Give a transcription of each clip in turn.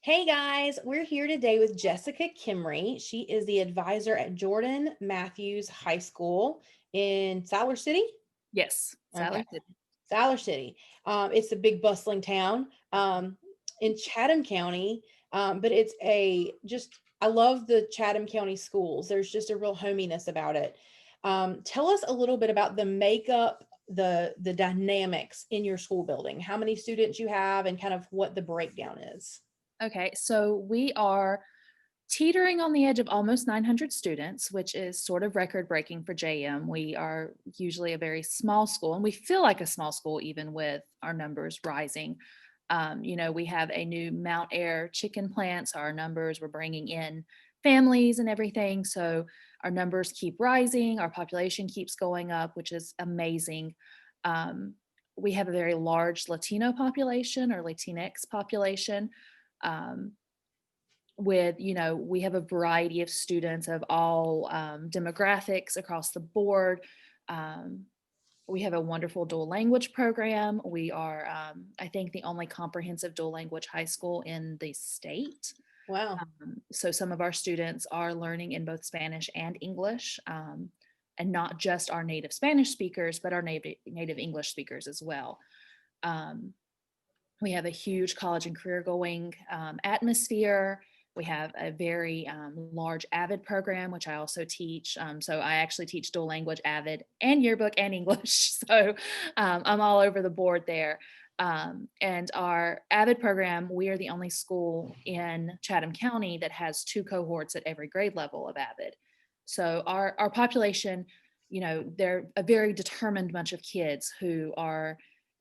Hey guys, we're here today with Jessica Kimry. She is the advisor at Jordan Matthews High School in Siler City. Yes, Okay, Siler City. Siler City. It's a big bustling town in Chatham County, but it's a just I love the Chatham County schools. There's just a real hominess about it. Tell us a little bit about the makeup, the dynamics in your school building. How many students you have, and kind of what the breakdown is. Okay, so we are teetering on the edge of almost 900 students, which is sort of record breaking for JM. We are usually a very small school, and we feel like a small school even with our numbers rising. We have a new Mount Air chicken plant, so our numbers, we're bringing in families and everything. So our numbers keep rising, our population keeps going up, which is amazing. Um, we have a very large Latino population or Latinx population. Um, we have a variety of students of all demographics across the board. Um, we have a wonderful dual language program. We are, I think, the only comprehensive dual language high school in the state. Wow. So some of our students are learning in both Spanish and English, and not just our native Spanish speakers, but our native English speakers as well. Um, we have a huge college and career going atmosphere. We have a very large AVID program, which I also teach. So I actually teach dual language AVID and yearbook and English. So I'm all over the board there. And our AVID program, we are the only school in Chatham County that has two cohorts at every grade level of AVID. So our population, they're a very determined bunch of kids who are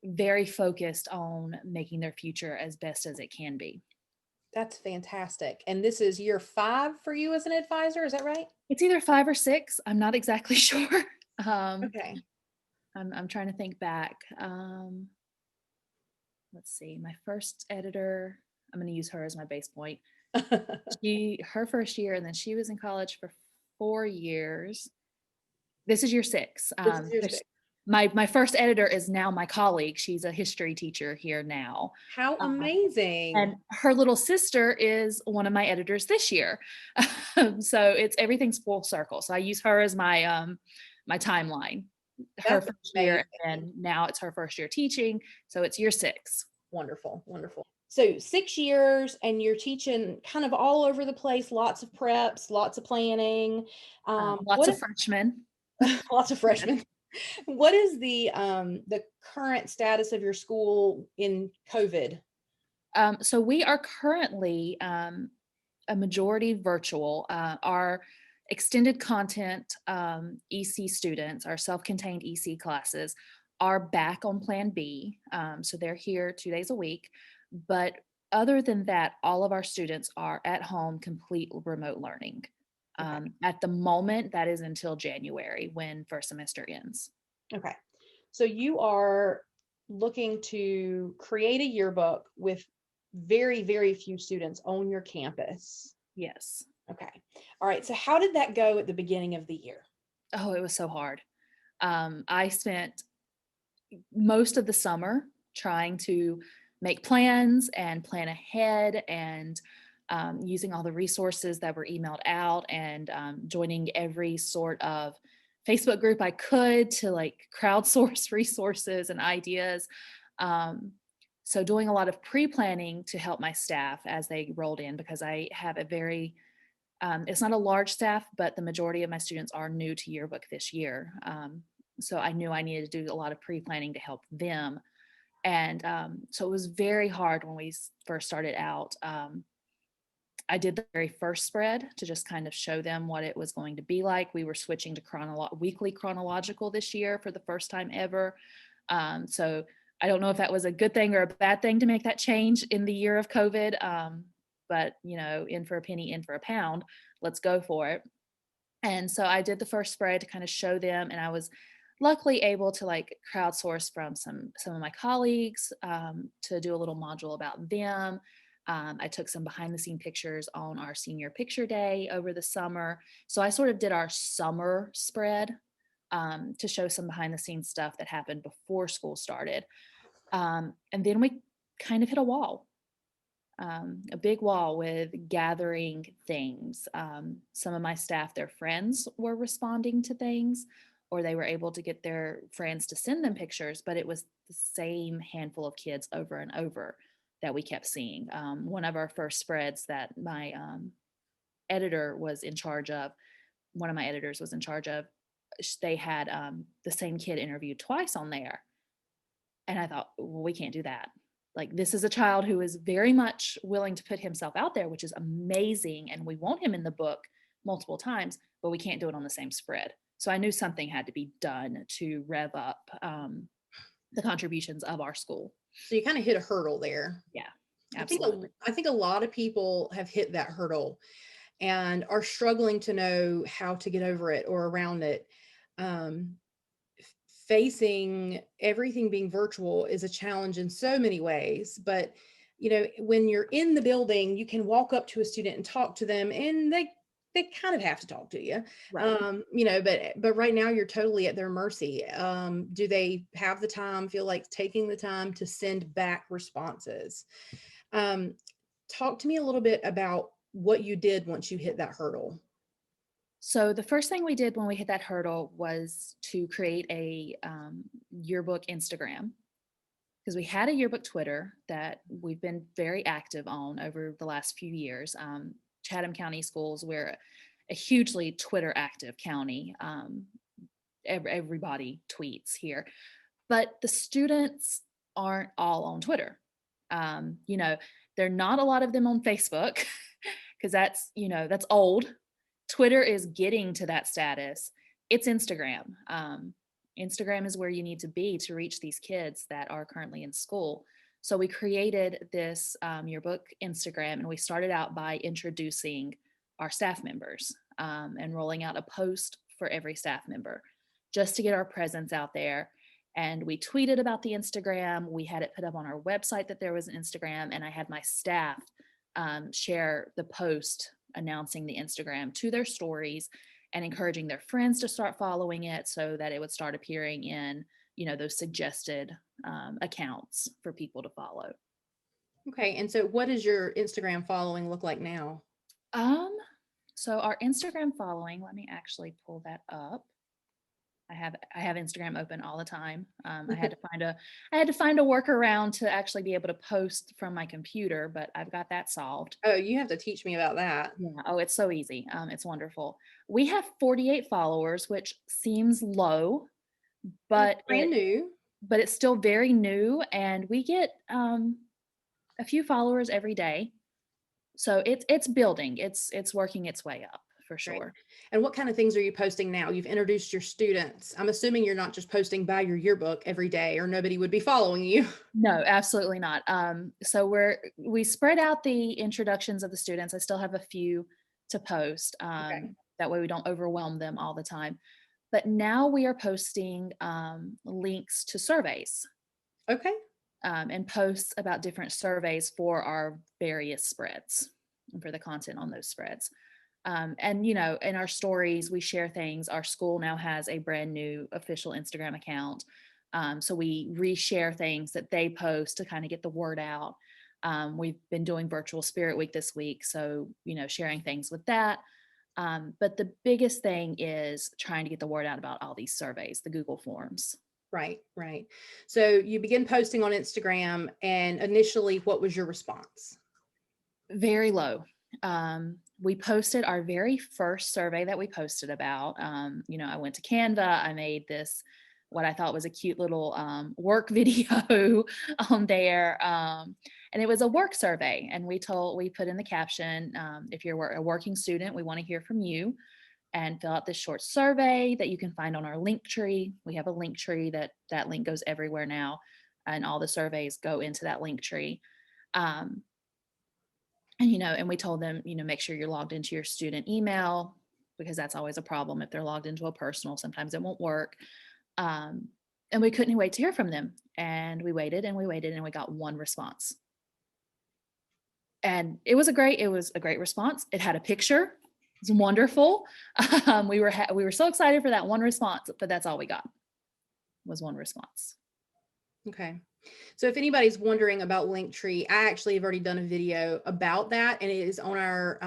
very focused on making their future as best as it can be. That's fantastic. And this is year 5 for you as an advisor, is that right? It's either 5 or 6, I'm not exactly sure. Um, Okay. I'm trying to think back. Let's see, my first editor, I'm gonna use her as my base point. Her first year, and then she was in college for 4 years. This is year 6. This is your There's 6. my first editor is now my colleague, she's a history teacher here now. How Um amazing. And her little sister is one of my editors this year. So everything's full circle. So I use her as my timeline. Her That's first year, amazing. and now it's her first year teaching. So it's year 6. Wonderful, wonderful. So 6 years and you're teaching kind of all over the place, lots of preps, lots of planning. Lots What of is freshmen. lots of freshmen. What is the current status of your school in COVID? So we are currently a majority virtual. Our extended content EC students, our self contained EC classes, are back on Plan B. So they're here 2 days a week. But other than that, all of our students are at home, complete remote learning. Okay. At the moment, that is until January when first semester ends. Okay. So you are looking to create a yearbook with very, very few students on your campus. Yes. Okay. All right. So how did that go at the beginning of the year? Oh, it was so hard. I spent most of the summer trying to make plans and plan ahead and using all the resources that were emailed out and joining every sort of Facebook group I could to like crowdsource resources and ideas. Um, so doing a lot of pre-planning to help my staff as they rolled in because I have a very it's not a large staff, but the majority of my students are new to yearbook this year. So I knew I needed to do a lot of pre-planning to help them. And so it was very hard when we first started out. I did the very first spread to just kind of show them what it was going to be like. We were switching to weekly chronological this year for the first time ever. So I don't know if that was a good thing or a bad thing to make that change in the year of COVID. But in for a penny, in for a pound. Let's go for it. And so I did the first spread to kind of show them, and I was luckily able to like crowdsource from some of my colleagues to do a little module about them. I took some behind the scene pictures on our senior picture day over the summer. So I sort of did our summer spread to show some behind the scenes stuff that happened before school started. And then we kind of hit a wall. a big wall with gathering things. Some of my staff, their friends were responding to things, or they were able to get their friends to send them pictures, but it was the same handful of kids over and over that we kept seeing. One of our first spreads that my editor was in charge of, one of my editors was in charge of, they had the same kid interviewed twice on there. And I thought, well, we can't do that. Like, this is a child who is very much willing to put himself out there, which is amazing. And we want him in the book multiple times, but we can't do it on the same spread. So I knew something had to be done to rev up the contributions of our school. So you kind of hit a hurdle there. Yeah, I think absolutely. I think a lot of people have hit that hurdle and are struggling to know how to get over it or around it. Um, Facing everything being virtual is a challenge in so many ways, but when you're in the building, you can walk up to a student and talk to them, and they kind of have to talk to you. Right. But right now you're totally at their mercy. Do they have the time, feel like taking the time to send back responses? um, Talk to me a little bit about what you did once you hit that hurdle. So the first thing we did when we hit that hurdle was to create a yearbook Instagram, because we had a yearbook Twitter that we've been very active on over the last few years. Chatham County Schools, we're a hugely Twitter active county. Everybody tweets here, but the students aren't all on Twitter. There are not a lot of them on Facebook because that's old. Twitter is getting to that status. It's Instagram. Instagram is where you need to be to reach these kids that are currently in school. So we created this yearbook Instagram, and we started out by introducing our staff members and rolling out a post for every staff member just to get our presence out there. And we tweeted about the Instagram. We had it put up on our website that there was an Instagram, and I had my staff share the post announcing the Instagram to their stories and encouraging their friends to start following it so that it would start appearing in, those suggested accounts for people to follow. Okay. And so what does your Instagram following look like now? So our Instagram following, let me actually pull that up. I have Instagram open all the time. I had to find a workaround to actually be able to post from my computer, but I've got that solved. Oh, you have to teach me about that. Yeah. Oh, it's so easy. It's wonderful. We have 48 followers, which seems low, but Brand new. but it's still very new, and we get a few followers every day. So it's building. It's working its way up for Right. sure. And what kind of things are you posting now? You've introduced your students. I'm assuming you're not just posting by your yearbook every day, or nobody would be following you. No, absolutely not. So we spread out the introductions of the students. I still have a few to post. Okay. That way we don't overwhelm them all the time. But now we are posting links to surveys Okay. and posts about different surveys for our various spreads and for the content on those spreads. And in our stories, we share things. Our school now has a brand new official Instagram account. So we reshare things that they post to kind of get the word out. We've been doing virtual Spirit Week this week. So, sharing things with that. But the biggest thing is trying to get the word out about all these surveys, the Google Forms. Right. Right. So you begin posting on Instagram, and initially, what was your response? Very low. We posted our very first survey that we posted about. I went to Canva. I made this, what I thought was a cute little work video on there. And it was a work survey. And we put in the caption, if you're a working student, we want to hear from you, and fill out this short survey that you can find on our link tree. We have a link tree that link goes everywhere now, and all the surveys go into that link tree. And we told them, make sure you're logged into your student email, because that's always a problem. If they're logged into a personal, sometimes it won't work. And we couldn't wait to hear from them. And we waited and we waited, and we got one response. And it was a great response. It had a picture. It was wonderful. We were so excited for that one response, but that's all we got, was one response. Okay. So if anybody's wondering about Linktree, I actually have already done a video about that, and it is on our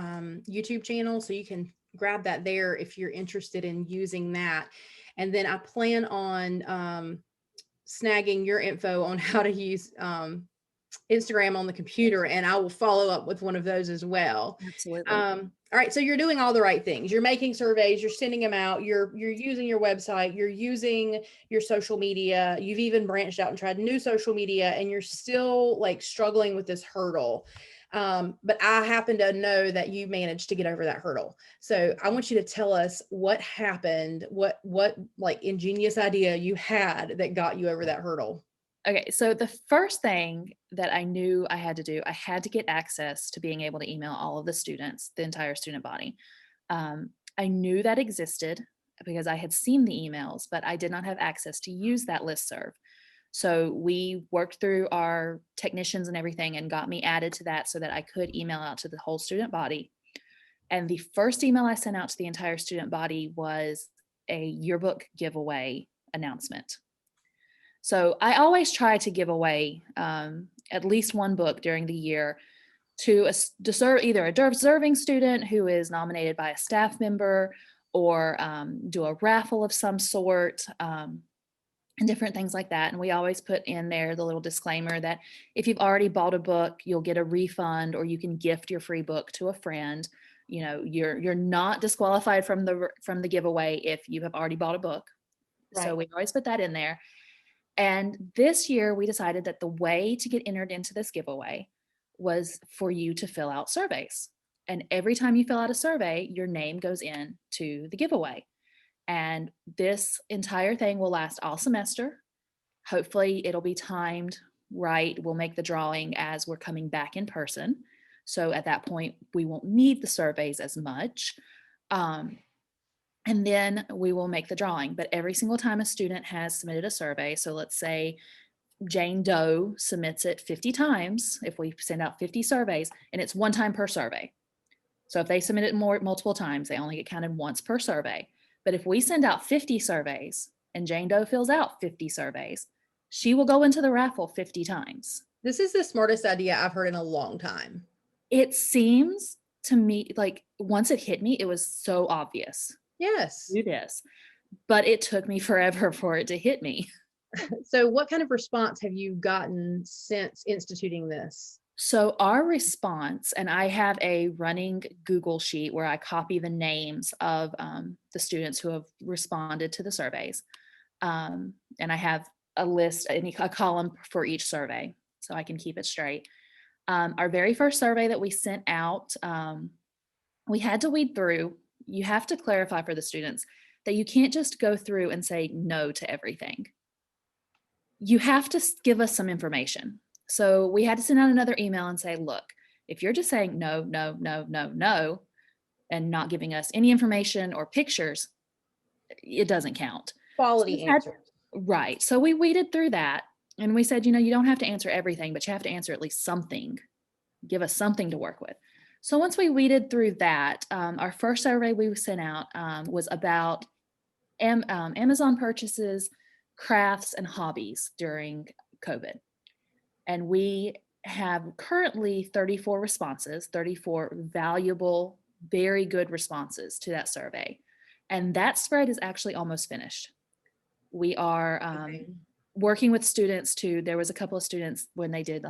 YouTube channel. So you can grab that there if you're interested in using that. And then I plan on snagging your info on how to use Instagram on the computer, and I will follow up with one of those as well. Absolutely. All right, so you're doing all the right things. You're making surveys, you're sending them out, you're using your website, you're using your social media. You've even branched out and tried new social media, and you're still like struggling with this hurdle. But I happen to know that you managed to get over that hurdle. So I want you to tell us what happened, what like ingenious idea you had that got you over that hurdle. Okay, so the first thing that I knew I had to do, I had to get access to being able to email all of the students, the entire student body. I knew that existed because I had seen the emails, but I did not have access to use that listserv. So we worked through our technicians and everything and got me added to that so that I could email out to the whole student body. And the first email I sent out to the entire student body was a yearbook giveaway announcement. So I always try to give away at least one book during the year to either a deserving student who is nominated by a staff member, or do a raffle of some sort, and different things like that. And we always put in there the little disclaimer that if you've already bought a book, you'll get a refund, or you can gift your free book to a friend. You know, you're not disqualified from the giveaway if you have already bought a book. Right. So we always put that in there. And this year we decided that the way to get entered into this giveaway was for you to fill out surveys. And every time you fill out a survey, your name goes in to the giveaway. And this entire thing will last all semester. Hopefully it'll be timed right. We'll make the drawing as we're coming back in person. So at that point, we won't need the surveys as much. And then we will make the drawing. But every single time a student has submitted a survey, so let's say Jane Doe submits it 50 times, if we send out 50 surveys, and it's one time per survey. So if they submit it multiple times, they only get counted once per survey. But if we send out 50 surveys and Jane Doe fills out 50 surveys, she will go into the raffle 50 times. This is the smartest idea I've heard in a long time. It seems to me like once it hit me, it was so obvious. Yes. Do this. But it took me forever for it to hit me. So what kind of response have you gotten since instituting this? So our response, and I have a running Google sheet where I copy the names of the students who have responded to the surveys. And I have a list, a column for each survey so I can keep it straight. Our very first survey that we sent out, we had to weed through. You have to clarify for the students that you can't just go through and say no to everything. You have to give us some information. So we had to send out another email and say, look, if you're just saying no, no, no, no, no, and not giving us any information or pictures, it doesn't count. Quality answers. Right. So we weeded through that and we said, you don't have to answer everything, but you have to answer at least something. Give us something to work with. So once we weeded through that, our first survey we sent out was about Amazon purchases, crafts, and hobbies during COVID. And we have currently 34 responses, 34 valuable, very good responses to that survey. And that spread is actually almost finished. We are working with students there was a couple of students when they did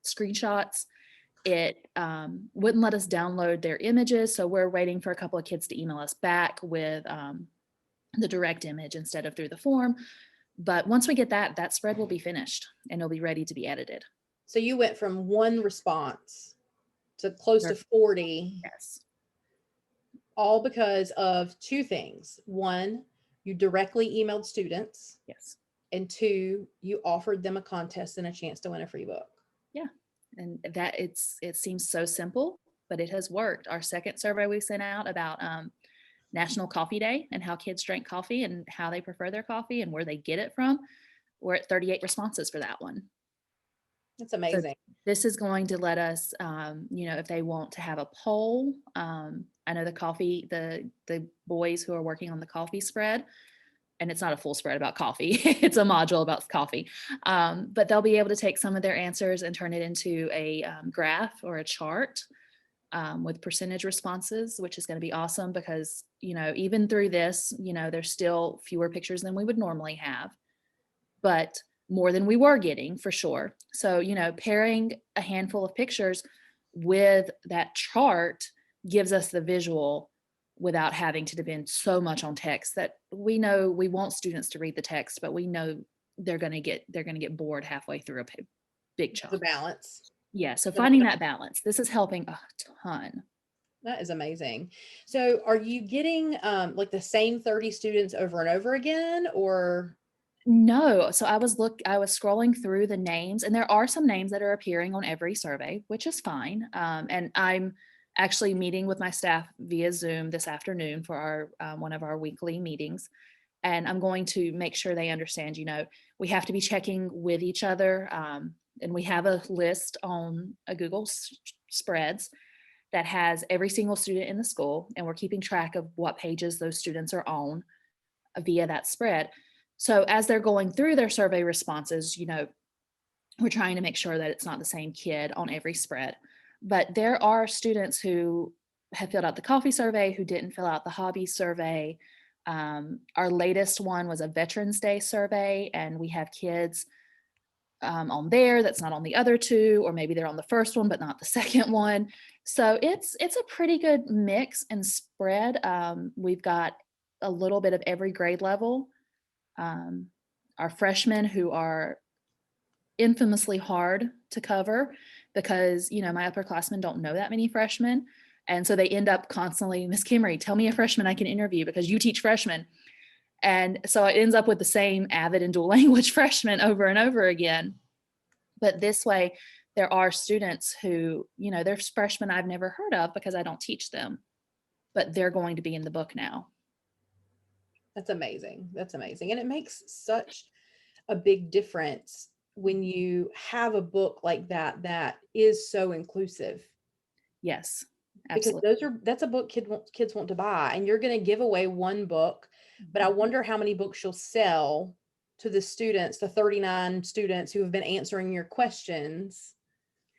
screenshots, it wouldn't let us download their images. So we're waiting for a couple of kids to email us back with the direct image instead of through the form. But once we get that spread will be finished and it'll be ready to be edited. So you went from one response to close to 40. Yes. All because of two things. One, you directly emailed students. Yes. And two, you offered them a contest and a chance to win a free book. Yeah. And that it seems so simple, but it has worked. Our second survey we sent out about National Coffee Day and how kids drink coffee and how they prefer their coffee and where they get it from. We're at 38 responses for that one. That's amazing. So this is going to let us, if they want to have a poll. I know the boys who are working on the coffee spread and it's not a full spread about coffee. It's a module about coffee. But they'll be able to take some of their answers and turn it into a graph or a chart with percentage responses, which is going to be awesome because, even through this, there's still fewer pictures than we would normally have, but more than we were getting for sure. So, pairing a handful of pictures with that chart gives us the visual without having to depend so much on text that we know we want students to read the text, but we know they're going to get bored halfway through a big The chunk. balance. Yeah. So finding that balance, this is helping a ton. That is amazing. So are you getting like the same 30 students over and over again, or? No. So I was scrolling through the names, and there are some names that are appearing on every survey, which is fine. And I'm actually meeting with my staff via Zoom this afternoon for our one of our weekly meetings. And I'm going to make sure they understand, we have to be checking with each other. And we have a list on a Google Spreads that has every single student in the school, and we're keeping track of what pages those students are on via that spread. So as they're going through their survey responses, we're trying to make sure that it's not the same kid on every spread. But there are students who have filled out the coffee survey who didn't fill out the hobby survey. Our latest one was a Veterans Day survey, and we have kids on there that's not on the other two, or maybe they're on the first one but not the second one. So it's a pretty good mix and spread. We've got a little bit of every grade level. Our freshmen, who are infamously hard to cover because, my upperclassmen don't know that many freshmen. And so they end up constantly, Miss Kimmery, tell me a freshman I can interview because you teach freshmen. And so it ends up with the same avid and dual language freshmen over and over again. But this way, there are students who, they're freshmen I've never heard of because I don't teach them, but they're going to be in the book now. That's amazing. That's amazing. And it makes such a big difference when you have a book like that that is so inclusive. Yes, Because absolutely. that's a book kids want to buy, and you're going to give away one book, but I wonder how many books you'll sell to the students, the 39 students who have been answering your questions,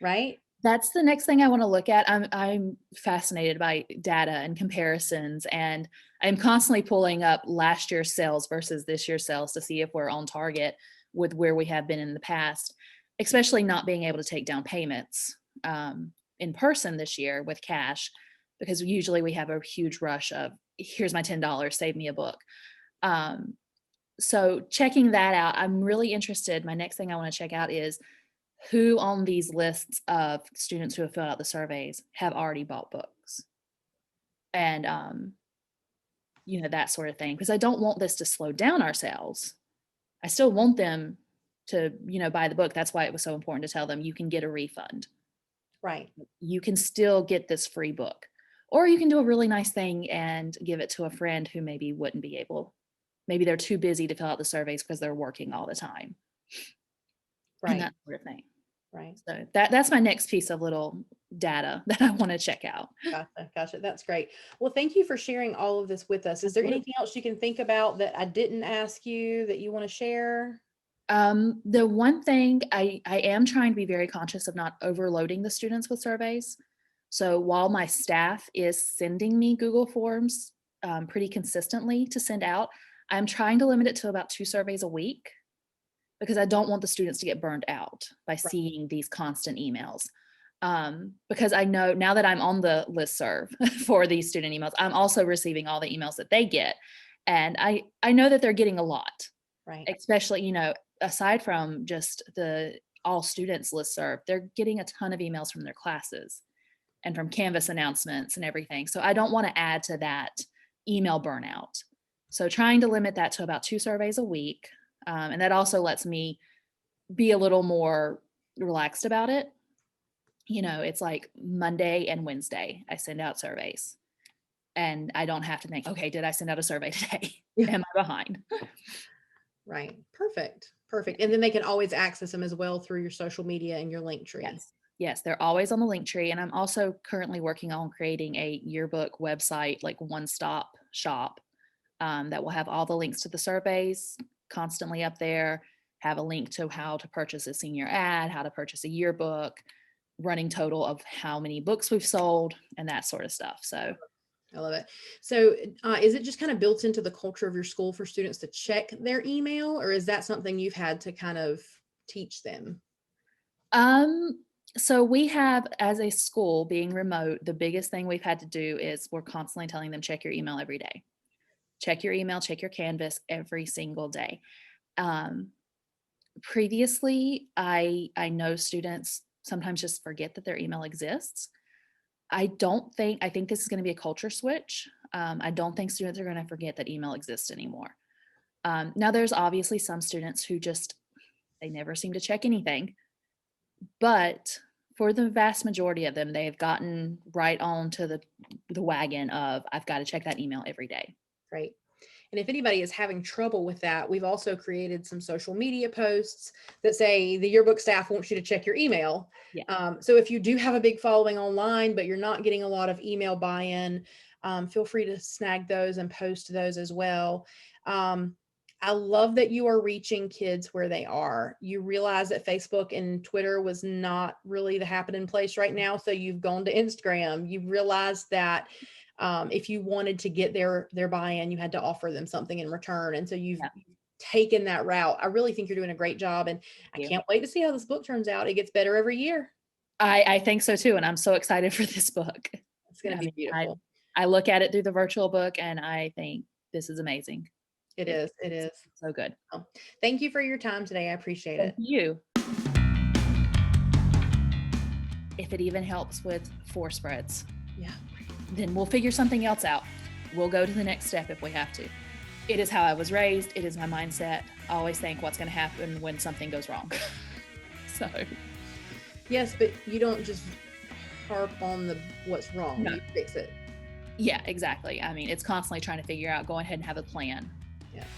right? That's the next thing I want to look at. I'm fascinated by data and comparisons, and I'm constantly pulling up last year's sales versus this year's sales to see if we're on target with where we have been in the past, especially not being able to take down payments in person this year with cash, because usually we have a huge rush of here's my $10, save me a book. So checking that out, I'm really interested. My next thing I want to check out is who on these lists of students who have filled out the surveys have already bought books, and that sort of thing, because I don't want this to slow down our sales. I still want them to buy the book. That's why it was so important to tell them you can get a refund, Right. you can still get this free book, or you can do a really nice thing and give it to a friend who maybe wouldn't be able, maybe they're too busy to fill out the surveys because they're working all the time, and Right. that sort of thing. Right. So that's my next piece of little data that I want to check out. Gotcha. That's great. Well, thank you for sharing all of this with us. Is there Absolutely. anything else you can think about that I didn't ask you that you want to share? The one thing I am trying to be very conscious of not overloading the students with surveys. So while my staff is sending me Google Forms pretty consistently to send out, I'm trying to limit it to about 2 surveys a week, because I don't want the students to get burned out by Right. seeing these constant emails. Because I know now that I'm on the listserv for these student emails, I'm also receiving all the emails that they get. And I know that they're getting a lot, Right. especially, aside from just the all students listserv, they're getting a ton of emails from their classes and from Canvas announcements and everything. So I don't want to add to that email burnout. So trying to limit that to about 2 surveys a week. And that also lets me be a little more relaxed about it. It's like Monday and Wednesday, I send out surveys, and I don't have to think, okay, did I send out a survey today? Am I behind? Right. Perfect. And then they can always access them as well through your social media and your link tree. Yes, they're always on the link tree. And I'm also currently working on creating a yearbook website, like one-stop shop, that will have all the links to the surveys constantly up there, have a link to how to purchase a senior ad, how to purchase a yearbook, running total of how many books we've sold, and that sort of stuff. So I love it. So, is it just kind of built into the culture of your school for students to check their email, or is that something you've had to kind of teach them? Um, so we have, as a school being remote, the biggest thing we've had to do is we're constantly telling them check your email every day. Check your email, check your Canvas every single day. Um, Previously, I know students sometimes just forget that their email exists. I think this is going to be a culture switch. I don't think students are going to forget that email exists anymore. Now, there's obviously some students who just they never seem to check anything. But for the vast majority of them, they've gotten right on to the wagon of I've got to check that email every day. Right. And if anybody is having trouble with that, we've also created some social media posts that say the yearbook staff wants you to check your email. Yeah. So if you do have a big following online, but you're not getting a lot of email buy-in, feel free to snag those and post those as well. I love that you are reaching kids where they are. You realize that Facebook and Twitter was not really the happening place right now. So you've gone to Instagram. You've realized that if you wanted to get their buy-in, you had to offer them something in return. And so you've Yeah. taken that route. I really think you're doing a great job. And I You. can't wait to see how this book turns out. It gets better every year. I think so too, and I'm so excited for this book. It's going to be beautiful. I look at it through the virtual book and I think this is amazing. It is. It is. So good. Thank you for your time today. I appreciate Thank it. you. If it even helps with 4 spreads, Yeah. then we'll figure something else out. We'll go to the next step if we have to. It is how I was raised. It is my mindset. I always think what's going to happen when something goes wrong. So Yes, but you don't just harp on what's wrong. No. You fix it. yeah, exactly. I mean, it's constantly trying to figure out, go ahead and have a plan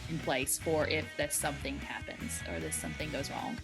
in place for if this something happens or this something goes wrong.